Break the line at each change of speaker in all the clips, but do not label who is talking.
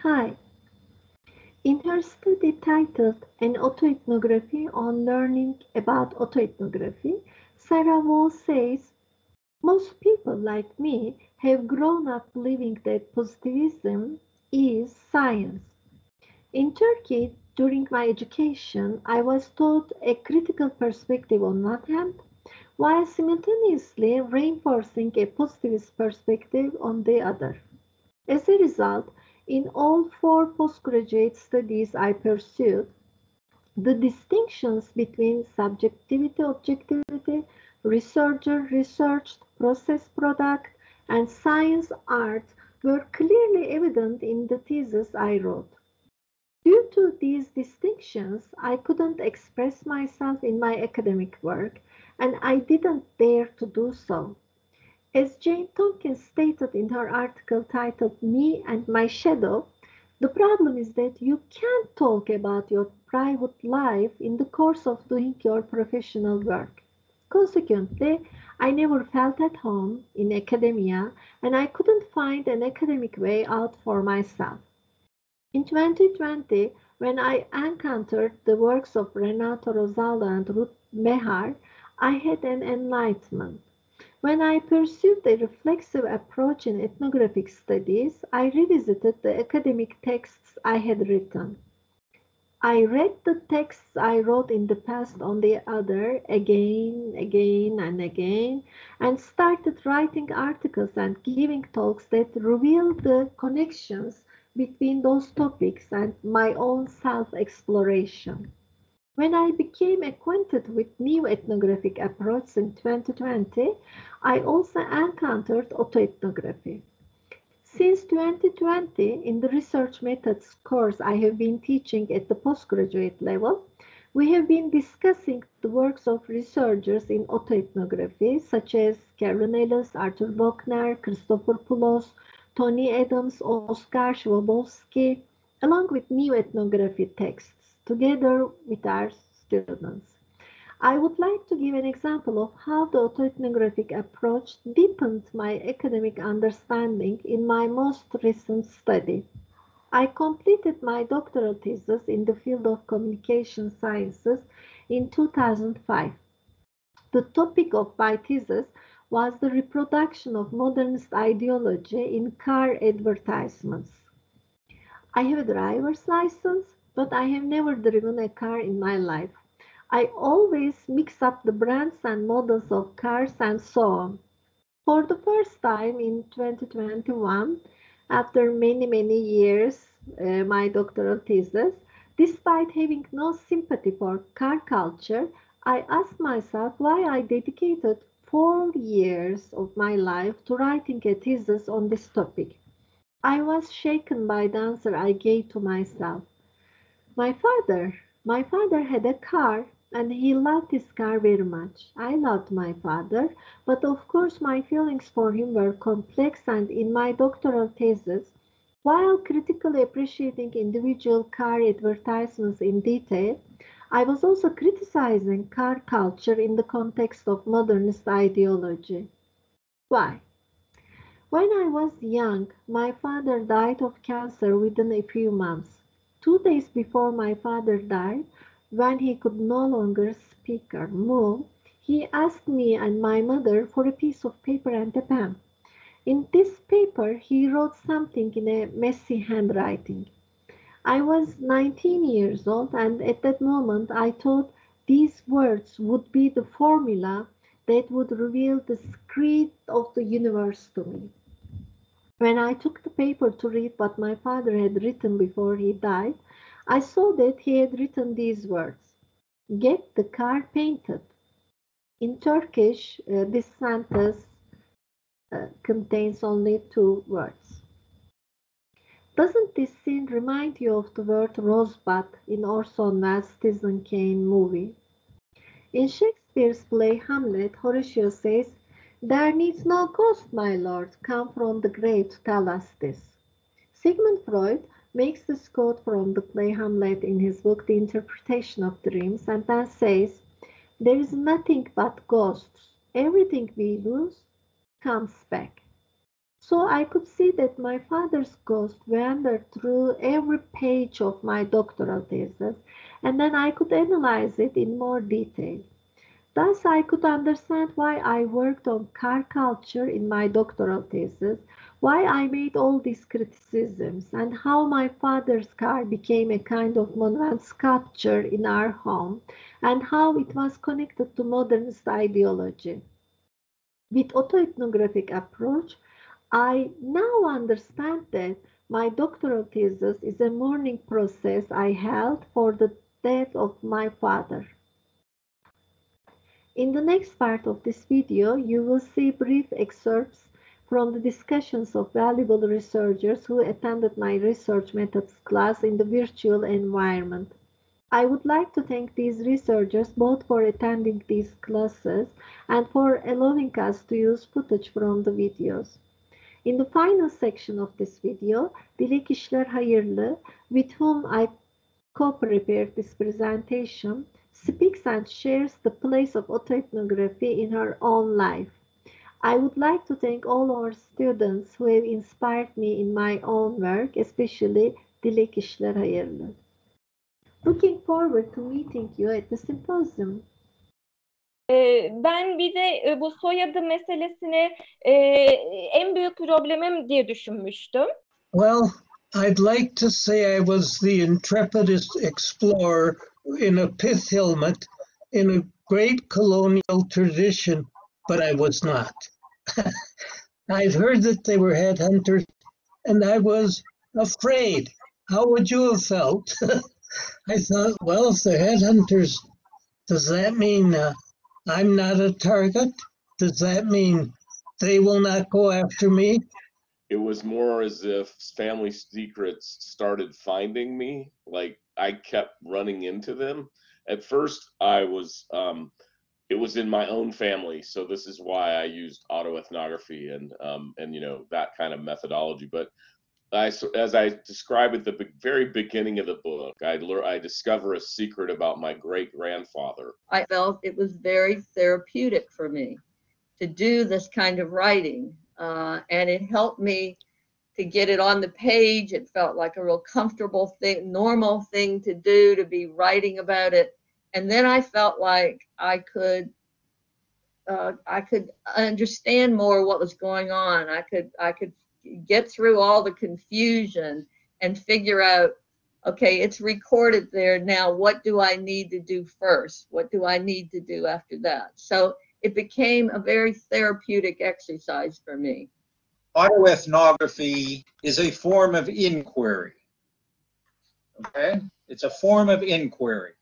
Hi. In her study titled An Autoethnography on Learning about Autoethnography, Sarah Wall says, most people like me have grown up believing that positivism is science. In Turkey, during my education, I was taught a critical perspective on one hand, while simultaneously reinforcing a positivist perspective on the other. As a result, in all four postgraduate studies I pursued, the distinctions between subjectivity, objectivity, researcher, researched, process product, and science art were clearly evident in the thesis I wrote. Due to these distinctions, I couldn't express myself in my academic work, and I didn't dare to do so. As Jane Tompkins stated in her article titled Me and My Shadow, the problem is that you can't talk about your private life in the course of doing your professional work. Consequently, I never felt at home in academia and I couldn't find an academic way out for myself. In 2020, when I encountered the works of Renato Rosaldo and Ruth Behar, I had an enlightenment. When I pursued a reflexive approach in ethnographic studies, I revisited the academic texts I had written. I read the texts I wrote in the past on the other again and again, and started writing articles and giving talks that revealed the connections between those topics and my own self-exploration. When I became acquainted with new ethnographic approaches in 2020, I also encountered autoethnography. Since 2020, in the research methods course I have been teaching at the postgraduate level, we have been discussing the works of researchers in autoethnography such as Carolyn, Ellis, Arthur Bochner, Christopher Poulos, Tony Adams, Oskar Schwabowski, along with new ethnography texts, together with our students. I would like to give an example of how the autoethnographic approach deepened my academic understanding in my most recent study. I completed my doctoral thesis in the field of communication sciences in 2005. The topic of my thesis was the reproduction of modernist ideology in car advertisements. I have a driver's license, but I have never driven a car in my life. I always mix up the brands and models of cars and so on. For the first time in 2021, after many years, my doctoral thesis, despite having no sympathy for car culture, I asked myself why I dedicated 4 years of my life to writing a thesis on this topic. I was shaken by the answer I gave to myself. My father had a car and he loved his car very much. I loved my father, but of course my feelings for him were complex, and in my doctoral thesis, while critically appreciating individual car advertisements in detail, I was also criticizing car culture in the context of modernist ideology. Why? When I was young, my father died of cancer within a few months. 2 days before my father died, when he could no longer speak or move, he asked me and my mother for a piece of paper and a pen. In this paper, he wrote something in a messy handwriting. I was 19 years old, and at that moment I thought these words would be the formula that would reveal the secret of the universe to me. When I took the paper to read what my father had written before he died, I saw that he had written these words: "Get the car painted." In Turkish, this sentence contains only 2 words. Doesn't this scene remind you of the word rosebud in Orson Welles' Citizen Kane movie? In Shakespeare's play Hamlet, Horatio says, "There needs no ghost, my lord, come from the grave to tell us this." Sigmund Freud makes this quote from the play Hamlet in his book The Interpretation of Dreams, and then says, "There is nothing but ghosts. Everything we lose comes back." So I could see that my father's ghost wandered through every page of my doctoral thesis, and then I could analyze it in more detail. Thus, I could understand why I worked on car culture in my doctoral thesis, why I made all these criticisms, and how my father's car became a kind of monument sculpture in our home, and how it was connected to modernist ideology. With autoethnographic approach, I now understand that my doctoral thesis is a mourning process I held for the death of my father. In the next part of this video, you will see brief excerpts from the discussions of valuable researchers who attended my research methods class in the virtual environment. I would like to thank these researchers both for attending these classes and for allowing us to use footage from the videos. In the final section of this video, Dilek Isler Hayirli, with whom I co-prepared this presentation, speaks and shares the place of autoethnography in her own life. I would like to thank all our students who have inspired me in my own work, especially Dilek Isler Hayirli. Looking forward to meeting you at the symposium.
Ben bir de bu soyadı meselesini en büyük problemim diye düşünmüştüm.
Well, I'd like to say I was the intrepid explorer in a pith helmet in a great colonial tradition, but I was not. I'd heard that they were headhunters, and I was afraid. How would you have felt? I thought, well, if they're headhunters, does that mean I'm not a target? Does that mean they will not go after me?
It was more as if family secrets started finding me. Like I kept running into them. At first, it was in my own family, so this is why I used autoethnography and that kind of methodology. But as I describe at the very beginning of the book, I discover a secret about my great-grandfather.
I felt it was very therapeutic for me to do this kind of writing, and it helped me to get it on the page. It felt like a real comfortable thing, normal thing to do, to be writing about it. And then I felt like I could understand more what was going on. I could get through all the confusion and figure out, okay, it's recorded there now. What do I need to do first? What do I need to do after that? So it became a very therapeutic exercise for me.
Autoethnography is a form of inquiry. Okay? It's a form of inquiry.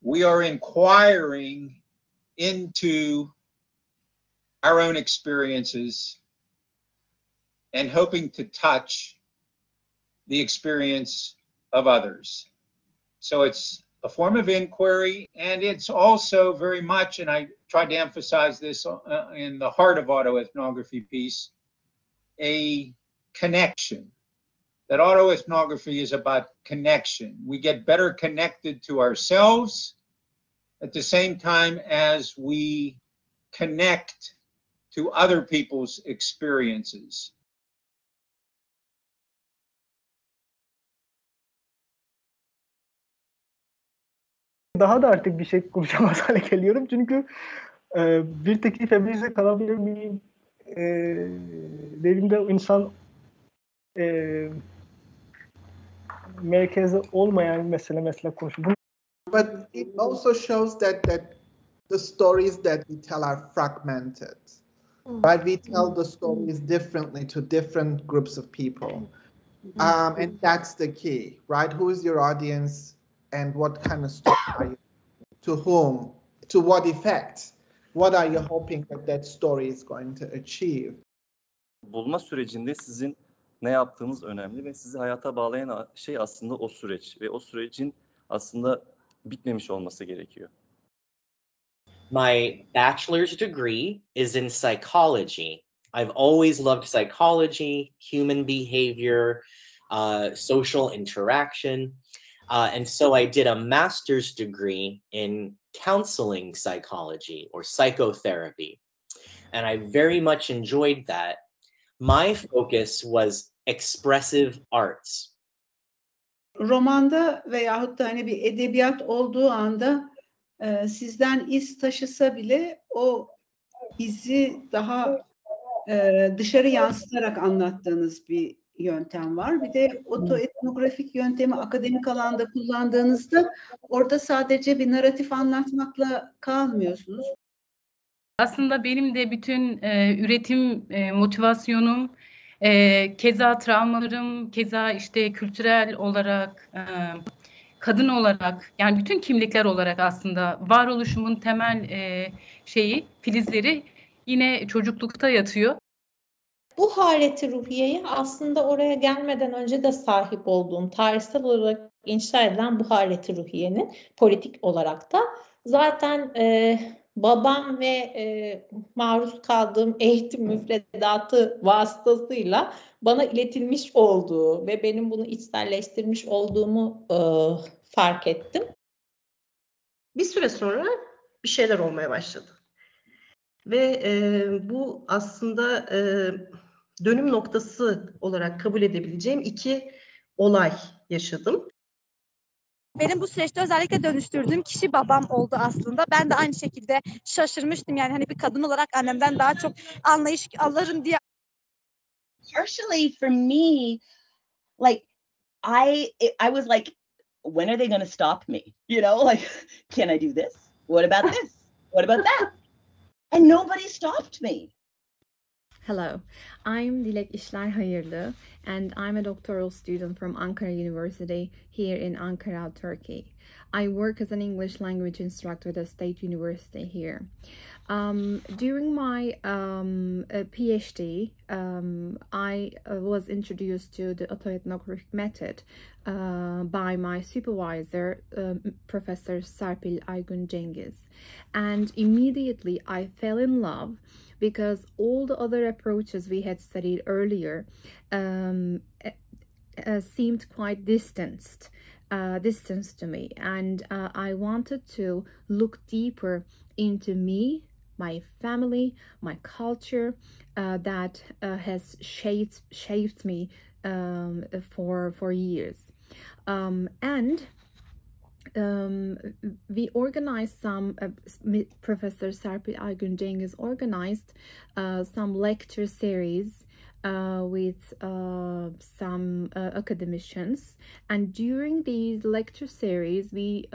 We are inquiring into our own experiences and hoping to touch the experience of others. So it's a form of inquiry, and it's also very much, and I tried to emphasize this in the heart of autoethnography piece, a connection. That autoethnography is about connection. We get better connected to ourselves at the same time as we connect to other people's experiences.
Daha da artık bir şey konuşamaz hale geliyorum çünkü bir teklife kalabilir miyim? Dediğimde insan merkezde olmayan mesela konuşuyor.
But it also shows that the stories that we tell are fragmented, right? We tell the stories differently to different groups of people, and that's the key, right? Who is your audience, and what kind of story are you? To whom? To what effect? What are you hoping that story is going to achieve?
Bulma sürecinde sizin ne yaptığınız önemli ve sizi hayata bağlayan şey aslında o süreç ve o sürecin aslında bitmemiş olması gerekiyor.
My bachelor's degree is in psychology. I've always loved psychology, human behavior, social interaction. And so I did a master's degree in counseling psychology or psychotherapy. And I very much enjoyed that my focus was expressive arts.
Romanda veyahut da hani bir edebiyat olduğu anda sizden iz taşısa bile o izi daha dışarı yansıtarak anlattığınız bir yöntem var. Bir de autoethnografik yöntemi akademik alanda kullandığınızda orada sadece bir narratif anlatmakla kalmıyorsunuz.
Aslında benim de bütün üretim motivasyonum, keza travmalarım, keza işte kültürel olarak, kadın olarak, yani bütün kimlikler olarak aslında varoluşumun temel filizleri yine çocuklukta yatıyor.
Bu haleti ruhiyeye aslında oraya gelmeden önce de sahip olduğum, tarihsel olarak inşa edilen bu haleti ruhiyenin politik olarak da zaten babam ve maruz kaldığım eğitim müfredatı vasıtasıyla bana iletilmiş olduğu ve benim bunu içselleştirmiş olduğumu fark ettim.
Bir süre sonra bir şeyler olmaya başladı. Ve bu aslında dönüm noktası olarak kabul edebileceğim 2 olay yaşadım.
Benim bu süreçte özellikle dönüştürdüğüm kişi babam oldu aslında. Ben de aynı şekilde şaşırmıştım. Yani hani bir kadın olarak annemden daha çok anlayış alırım diye.
Partially for me, like I was like, when are they going to stop me? You know, like, can I do this? What about this? What about that? And nobody stopped me.
Hello, I'm Dilek Isler Hayirli, and I'm a doctoral student from Ankara University here in Ankara, Turkey. I work as an English language instructor at a state university here. During my PhD, I was introduced to the autoethnographic method by my supervisor, Professor Serpil Aygun Cengiz. And immediately I fell in love because all the other approaches we had studied earlier seemed quite distanced to me. And I wanted to look deeper into me, my family, my culture that has shaped me for years. We organized some, Professor Serpil Aygun Cengiz organized some lecture series with some academicians, and during these lecture series we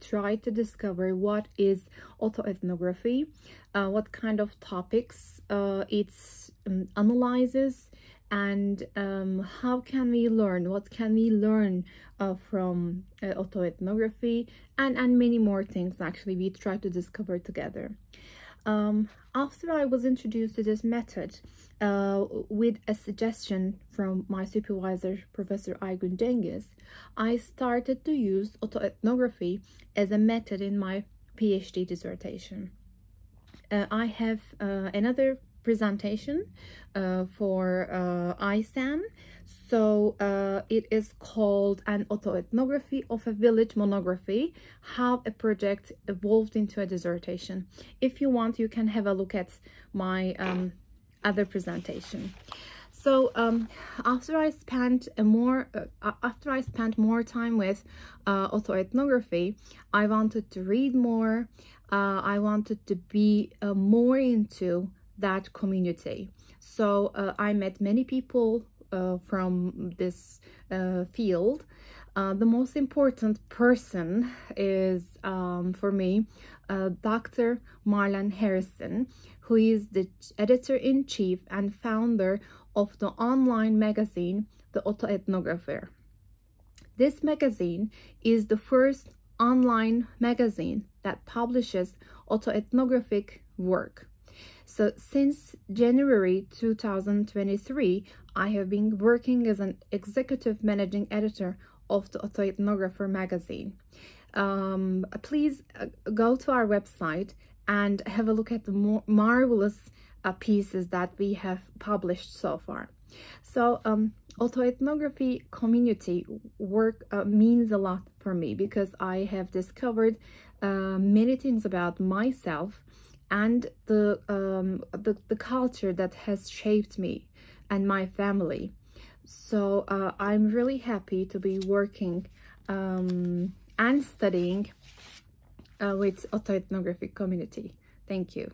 tried to discover what is autoethnography, what kind of topics it analyzes, and how can we learn, what can we learn from autoethnography, and many more things actually we tried to discover together. After I was introduced to this method with a suggestion from my supervisor, Professor Aygun Cengiz, I started to use autoethnography as a method in my PhD dissertation. I have another presentation for ISAN. So it is called An Autoethnography of a Village Monography, How a Project Evolved into a Dissertation. If you want, you can have a look at my other presentation. So after I spent more time with autoethnography, I wanted to read more. I wanted to be more into that community. So I met many people from this field. The most important person is for me Dr. Marlen Harrison, who is the editor-in-chief and founder of the online magazine The Autoethnographer. This magazine is the first online magazine that publishes autoethnographic work. So since January 2023, I have been working as an executive managing editor of the Autoethnographer magazine. Please go to our website and have a look at the marvelous pieces that we have published so far. So autoethnography community work means a lot for me because I have discovered many things about myself and the culture that has shaped me and my family. So I'm really happy to be working and studying with autoethnographic community. Thank you.